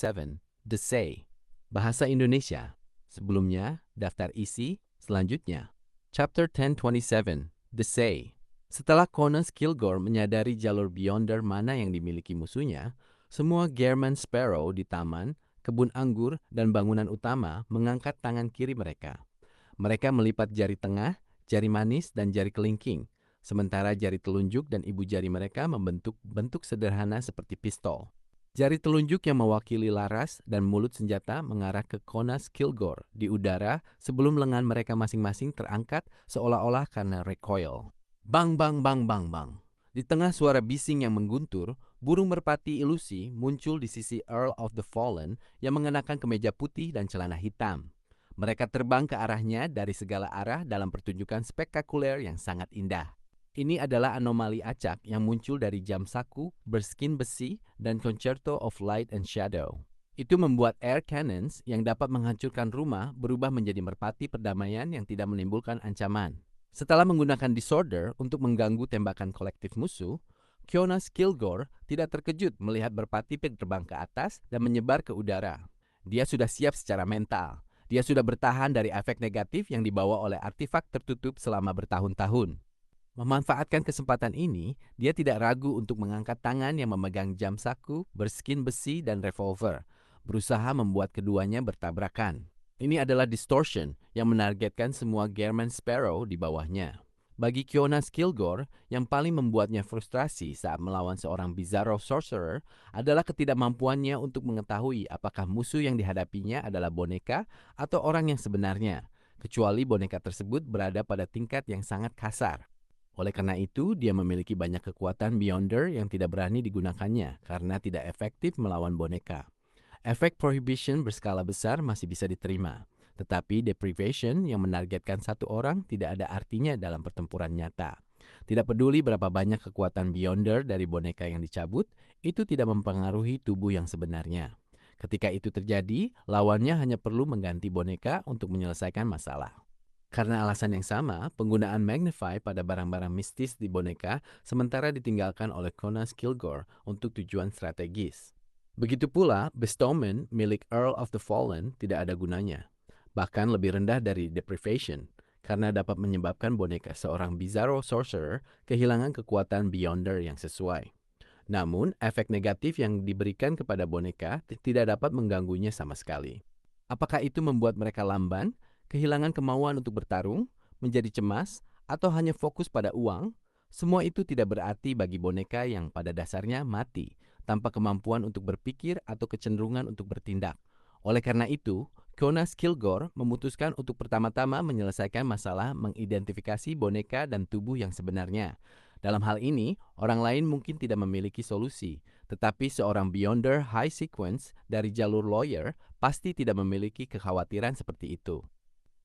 27, The Say. Bahasa Indonesia. Sebelumnya, daftar isi, selanjutnya. Chapter 1027, The Say. Setelah Conan Kilgore menyadari jalur Beyonder mana yang dimiliki musuhnya, semua Gehrman Sparrow di taman, kebun anggur, dan bangunan utama mengangkat tangan kiri mereka. Mereka melipat jari tengah, jari manis, dan jari kelingking, sementara jari telunjuk dan ibu jari mereka membentuk bentuk sederhana seperti pistol. Jari telunjuk yang mewakili laras dan mulut senjata mengarah ke Conan Kilgore di udara sebelum lengan mereka masing-masing terangkat seolah-olah karena recoil. Bang bang bang bang bang. Di tengah suara bising yang mengguntur, burung merpati ilusi muncul di sisi Earl of the Fallen yang mengenakan kemeja putih dan celana hitam. Mereka terbang ke arahnya dari segala arah dalam pertunjukan spektakuler yang sangat indah. Ini adalah anomali acak yang muncul dari jam saku, berskin besi, dan Concerto of Light and Shadow. Itu membuat air cannons yang dapat menghancurkan rumah berubah menjadi merpati perdamaian yang tidak menimbulkan ancaman. Setelah menggunakan disorder untuk mengganggu tembakan kolektif musuh, Conan Kilgore tidak terkejut melihat merpati terbang ke atas dan menyebar ke udara. Dia sudah siap secara mental. Dia sudah bertahan dari efek negatif yang dibawa oleh artefak tertutup selama bertahun-tahun. Memanfaatkan kesempatan ini, dia tidak ragu untuk mengangkat tangan yang memegang jam saku, berskin besi, dan revolver, berusaha membuat keduanya bertabrakan. Ini adalah distortion yang menargetkan semua Gehrman Sparrow di bawahnya. Bagi Conan Kilgore, yang paling membuatnya frustrasi saat melawan seorang Bizarro Sorcerer adalah ketidakmampuannya untuk mengetahui apakah musuh yang dihadapinya adalah boneka atau orang yang sebenarnya, kecuali boneka tersebut berada pada tingkat yang sangat kasar. Oleh karena itu, dia memiliki banyak kekuatan Beyonder yang tidak berani digunakannya karena tidak efektif melawan boneka. Efek prohibition berskala besar masih bisa diterima, tetapi deprivation yang menargetkan satu orang tidak ada artinya dalam pertempuran nyata. Tidak peduli berapa banyak kekuatan Beyonder dari boneka yang dicabut, itu tidak mempengaruhi tubuh yang sebenarnya. Ketika itu terjadi, lawannya hanya perlu mengganti boneka untuk menyelesaikan masalah. Karena alasan yang sama, penggunaan Magnify pada barang-barang mistis di boneka sementara ditinggalkan oleh Conan Kilgore untuk tujuan strategis. Begitu pula, bestowment milik Earl of the Fallen tidak ada gunanya, bahkan lebih rendah dari deprivation, karena dapat menyebabkan boneka seorang Bizarro Sorcerer kehilangan kekuatan Beyonder yang sesuai. Namun, efek negatif yang diberikan kepada boneka tidak dapat mengganggunya sama sekali. Apakah itu membuat mereka lamban, kehilangan kemauan untuk bertarung, menjadi cemas, atau hanya fokus pada uang? Semua itu tidak berarti bagi boneka yang pada dasarnya mati, tanpa kemampuan untuk berpikir atau kecenderungan untuk bertindak. Oleh karena itu, Conan Kilgore memutuskan untuk pertama-tama menyelesaikan masalah mengidentifikasi boneka dan tubuh yang sebenarnya. Dalam hal ini, orang lain mungkin tidak memiliki solusi, tetapi seorang Beyonder High Sequence dari jalur lawyer pasti tidak memiliki kekhawatiran seperti itu.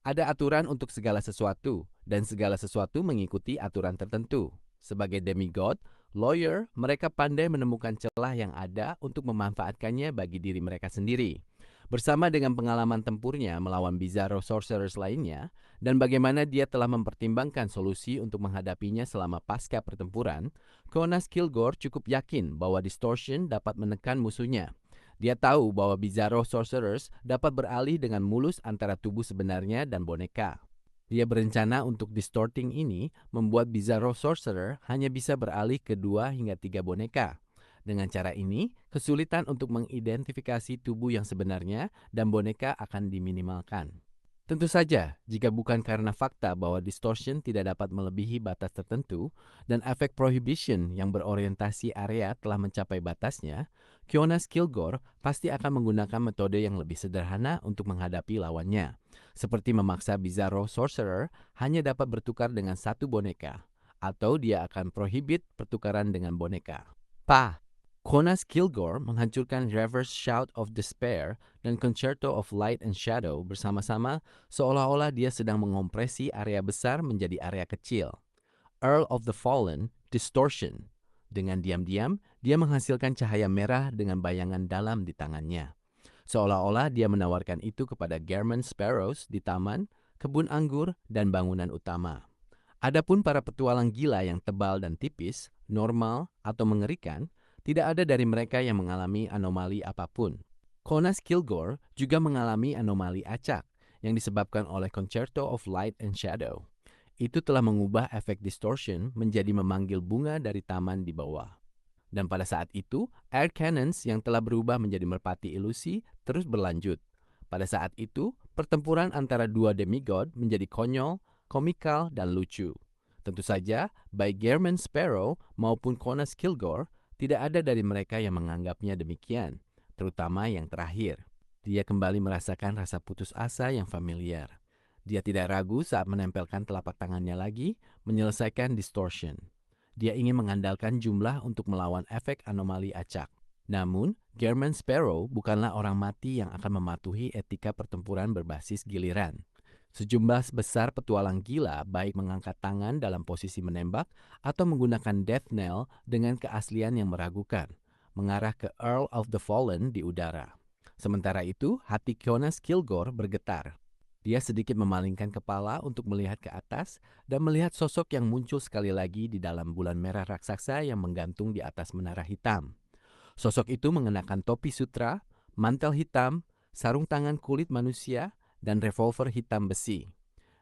Ada aturan untuk segala sesuatu, dan segala sesuatu mengikuti aturan tertentu. Sebagai demigod, lawyer, mereka pandai menemukan celah yang ada untuk memanfaatkannya bagi diri mereka sendiri. Bersama dengan pengalaman tempurnya melawan Bizarro Sorcerers lainnya, dan bagaimana dia telah mempertimbangkan solusi untuk menghadapinya selama pasca pertempuran, Conan Kilgore cukup yakin bahwa distortion dapat menekan musuhnya. Dia tahu bahwa Bizarro Sorcerers dapat beralih dengan mulus antara tubuh sebenarnya dan boneka. Dia berencana untuk distorting ini membuat Bizarro Sorcerer hanya bisa beralih ke 2 hingga 3 boneka. Dengan cara ini, kesulitan untuk mengidentifikasi tubuh yang sebenarnya dan boneka akan diminimalkan. Tentu saja, jika bukan karena fakta bahwa distortion tidak dapat melebihi batas tertentu dan efek prohibition yang berorientasi area telah mencapai batasnya, Conan Kilgore pasti akan menggunakan metode yang lebih sederhana untuk menghadapi lawannya, seperti memaksa Bizarro Sorcerer hanya dapat bertukar dengan satu boneka, atau dia akan prohibit pertukaran dengan boneka. Conan Kilgore menghancurkan Reverse Shout of Despair dan Concerto of Light and Shadow bersama-sama seolah-olah dia sedang mengompresi area besar menjadi area kecil. Earl of the Fallen, Distortion. Dengan diam-diam, dia menghasilkan cahaya merah dengan bayangan dalam di tangannya. Seolah-olah dia menawarkan itu kepada Gehrman Sparrows di taman, kebun anggur, dan bangunan utama. Adapun para petualang gila yang tebal dan tipis, normal, atau mengerikan, tidak ada dari mereka yang mengalami anomali apapun. Jonas Kilgore juga mengalami anomali acak yang disebabkan oleh Concerto of Light and Shadow. Itu telah mengubah efek distortion menjadi memanggil bunga dari taman di bawah. Dan pada saat itu, air cannons yang telah berubah menjadi merpati ilusi terus berlanjut. Pada saat itu, pertempuran antara dua demigod menjadi konyol, komikal, dan lucu. Tentu saja, baik Gehrman Sparrow maupun Jonas Kilgore, tidak ada dari mereka yang menganggapnya demikian, terutama yang terakhir. Dia kembali merasakan rasa putus asa yang familiar. Dia tidak ragu saat menempelkan telapak tangannya lagi, menyelesaikan distortion. Dia ingin mengandalkan jumlah untuk melawan efek anomali acak. Namun, Gehrman Sparrow bukanlah orang mati yang akan mematuhi etika pertempuran berbasis giliran. Sejumlah besar petualang gila baik mengangkat tangan dalam posisi menembak atau menggunakan death knell dengan keaslian yang meragukan, mengarah ke Earl of the Fallen di udara. Sementara itu, hati Jonas Kilgore bergetar. Dia sedikit memalingkan kepala untuk melihat ke atas dan melihat sosok yang muncul sekali lagi di dalam bulan merah raksasa yang menggantung di atas menara hitam. Sosok itu mengenakan topi sutra, mantel hitam, sarung tangan kulit manusia, dan revolver hitam besi.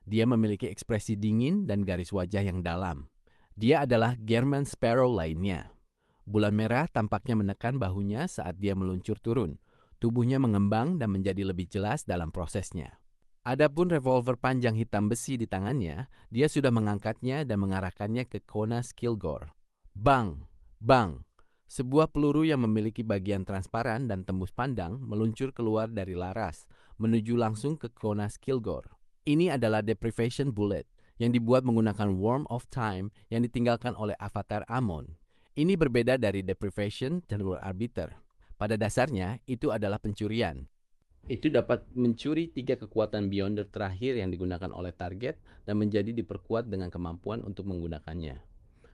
Dia memiliki ekspresi dingin dan garis wajah yang dalam. Dia adalah Gehrman Sparrow lainnya. Bulan merah tampaknya menekan bahunya saat dia meluncur turun. Tubuhnya mengembang dan menjadi lebih jelas dalam prosesnya. Adapun revolver panjang hitam besi di tangannya, dia sudah mengangkatnya dan mengarahkannya ke Jonas Kilgore. Bang! Bang! Sebuah peluru yang memiliki bagian transparan dan tembus pandang meluncur keluar dari laras, menuju langsung ke Jonas Kilgore. Ini adalah deprivation bullet yang dibuat menggunakan Worm of Time yang ditinggalkan oleh avatar Amon. Ini berbeda dari deprivation jalur arbiter. Pada dasarnya, itu adalah pencurian. Itu dapat mencuri 3 kekuatan Beyonder terakhir yang digunakan oleh target dan menjadi diperkuat dengan kemampuan untuk menggunakannya.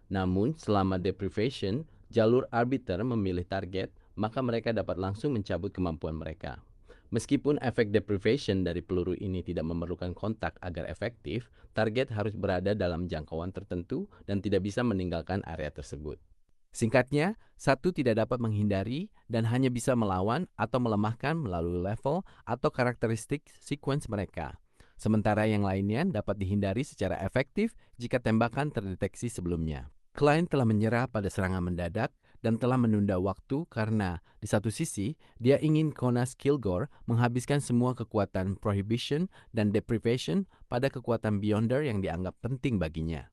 Namun, selama deprivation, jalur arbiter memilih target, maka mereka dapat langsung mencabut kemampuan mereka. Meskipun efek deprivation dari peluru ini tidak memerlukan kontak agar efektif, target harus berada dalam jangkauan tertentu dan tidak bisa meninggalkan area tersebut. Singkatnya, satu tidak dapat menghindari dan hanya bisa melawan atau melemahkan melalui level atau karakteristik sequence mereka. Sementara yang lainnya dapat dihindari secara efektif jika tembakan terdeteksi sebelumnya. Klein telah menyerah pada serangan mendadak dan telah menunda waktu karena di satu sisi dia ingin Jonas Kilgore menghabiskan semua kekuatan Prohibition dan Deprivation pada kekuatan Beyonder yang dianggap penting baginya.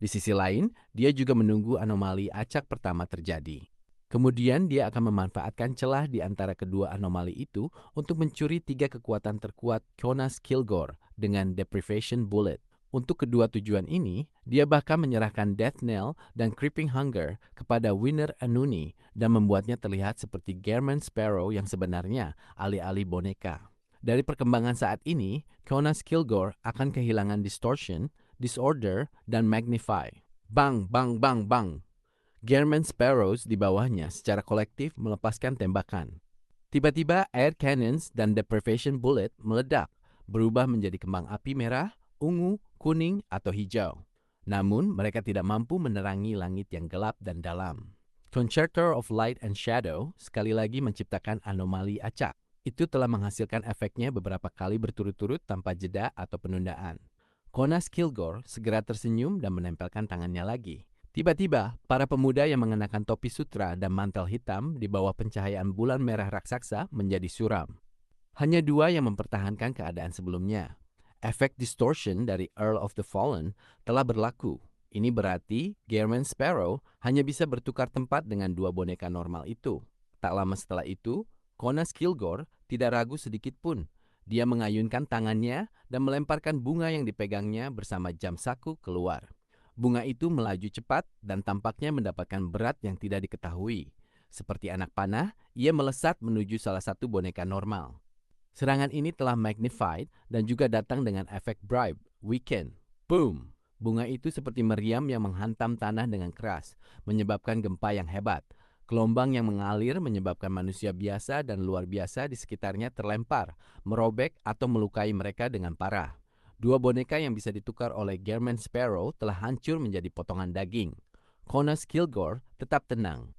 Di sisi lain, dia juga menunggu anomali acak pertama terjadi. Kemudian dia akan memanfaatkan celah di antara kedua anomali itu untuk mencuri 3 kekuatan terkuat Jonas Kilgore dengan Deprivation Bullet. Untuk kedua tujuan ini, dia bahkan menyerahkan Death Knell dan Creeping Hunger kepada Winner Anuni dan membuatnya terlihat seperti Gehrman Sparrow yang sebenarnya alih-alih boneka. Dari perkembangan saat ini, Jonas Kilgore akan kehilangan distortion, disorder, dan magnify. Bang, bang, bang, bang. Gehrman Sparrows di bawahnya secara kolektif melepaskan tembakan. Tiba-tiba air cannons dan deprivation bullet meledak, berubah menjadi kembang api merah, ungu, kuning, atau hijau. Namun, mereka tidak mampu menerangi langit yang gelap dan dalam. Concerto of Light and Shadow sekali lagi menciptakan anomali acak. Itu telah menghasilkan efeknya beberapa kali berturut-turut tanpa jeda atau penundaan. Jonas Kilgore segera tersenyum dan menempelkan tangannya lagi. Tiba-tiba, para pemuda yang mengenakan topi sutra dan mantel hitam di bawah pencahayaan bulan merah raksasa menjadi suram. Hanya 2 yang mempertahankan keadaan sebelumnya. Efek distortion dari Earl of the Fallen telah berlaku. Ini berarti Gehrman Sparrow hanya bisa bertukar tempat dengan 2 boneka normal itu. Tak lama setelah itu, Jonas Kilgore tidak ragu sedikit pun. Dia mengayunkan tangannya dan melemparkan bunga yang dipegangnya bersama jam saku keluar. Bunga itu melaju cepat dan tampaknya mendapatkan berat yang tidak diketahui. Seperti anak panah, ia melesat menuju salah satu boneka normal. Serangan ini telah magnified dan juga datang dengan efek bribe, weaken. Boom! Bunga itu seperti meriam yang menghantam tanah dengan keras, menyebabkan gempa yang hebat. Gelombang yang mengalir menyebabkan manusia biasa dan luar biasa di sekitarnya terlempar, merobek atau melukai mereka dengan parah. 2 boneka yang bisa ditukar oleh Gehrman Sparrow telah hancur menjadi potongan daging. Jonas Kilgore tetap tenang.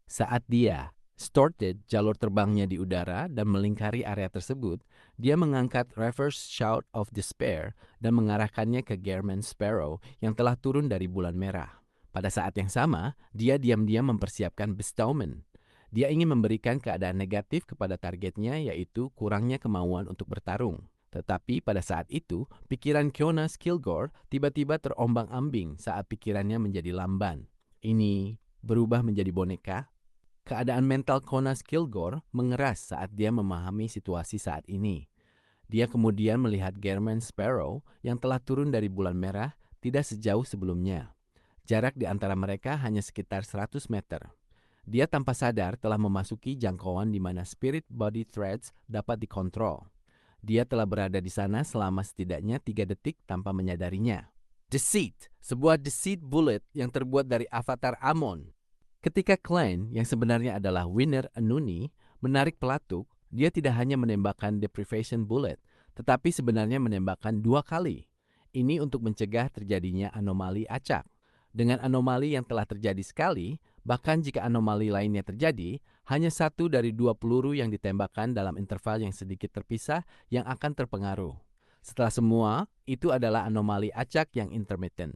Saat dia Started jalur terbangnya di udara dan melingkari area tersebut, dia mengangkat reverse shout of despair dan mengarahkannya ke Gehrman Sparrow yang telah turun dari bulan merah. Pada saat yang sama, dia diam-diam mempersiapkan bestowment. Dia ingin memberikan keadaan negatif kepada targetnya, yaitu kurangnya kemauan untuk bertarung. Tetapi pada saat itu, pikiran Jonas Kilgore tiba-tiba terombang-ambing saat pikirannya menjadi lamban. Ini berubah menjadi boneka. Keadaan mental Jonas Kilgore mengeras saat dia memahami situasi saat ini. Dia kemudian melihat Gehrman Sparrow yang telah turun dari bulan merah tidak sejauh sebelumnya. Jarak di antara mereka hanya sekitar 100 meter. Dia tanpa sadar telah memasuki jangkauan di mana spirit body threads dapat dikontrol. Dia telah berada di sana selama setidaknya 3 detik tanpa menyadarinya. Deceit, sebuah deceit bullet yang terbuat dari avatar Amon. Ketika Klein, yang sebenarnya adalah Winner Anuni, menarik pelatuk, dia tidak hanya menembakkan deprivation bullet, tetapi sebenarnya menembakkan 2 kali. Ini untuk mencegah terjadinya anomali acak. Dengan anomali yang telah terjadi sekali, bahkan jika anomali lainnya terjadi, hanya 1 dari 2 peluru yang ditembakkan dalam interval yang sedikit terpisah yang akan terpengaruh. Setelah semua, itu adalah anomali acak yang intermittent.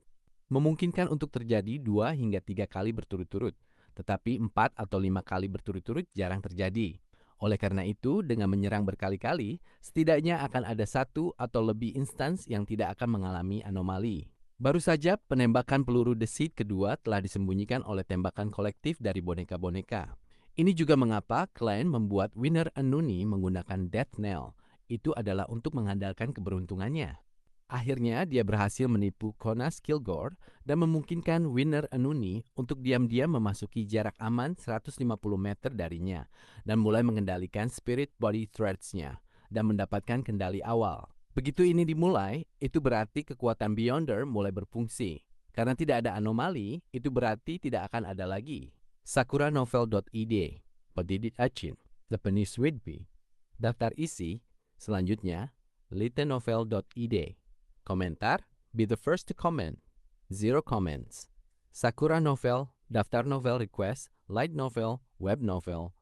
Memungkinkan untuk terjadi 2 hingga 3 kali berturut-turut, tetapi 4 atau 5 kali berturut-turut jarang terjadi. Oleh karena itu, dengan menyerang berkali-kali, setidaknya akan ada 1 atau lebih instans yang tidak akan mengalami anomali. Baru saja penembakan peluru deceit kedua telah disembunyikan oleh tembakan kolektif dari boneka-boneka. Ini juga mengapa Klein membuat Winner Anuni menggunakan Death Knell. Itu adalah untuk mengandalkan keberuntungannya. Akhirnya dia berhasil menipu Jonas Kilgore dan memungkinkan Winner Anuni untuk diam-diam memasuki jarak aman 150 meter darinya dan mulai mengendalikan spirit body threads-nya dan mendapatkan kendali awal. Begitu ini dimulai, itu berarti kekuatan Beyonder mulai berfungsi. Karena tidak ada anomali, itu berarti tidak akan ada lagi. Sakuranovel.id, Pedidit Achin, The Penis Whitby. Daftar isi, selanjutnya, litenovel.id. Komentar, be the first to comment. 0 comments. Sakura Novel, daftar novel request, light novel, web novel,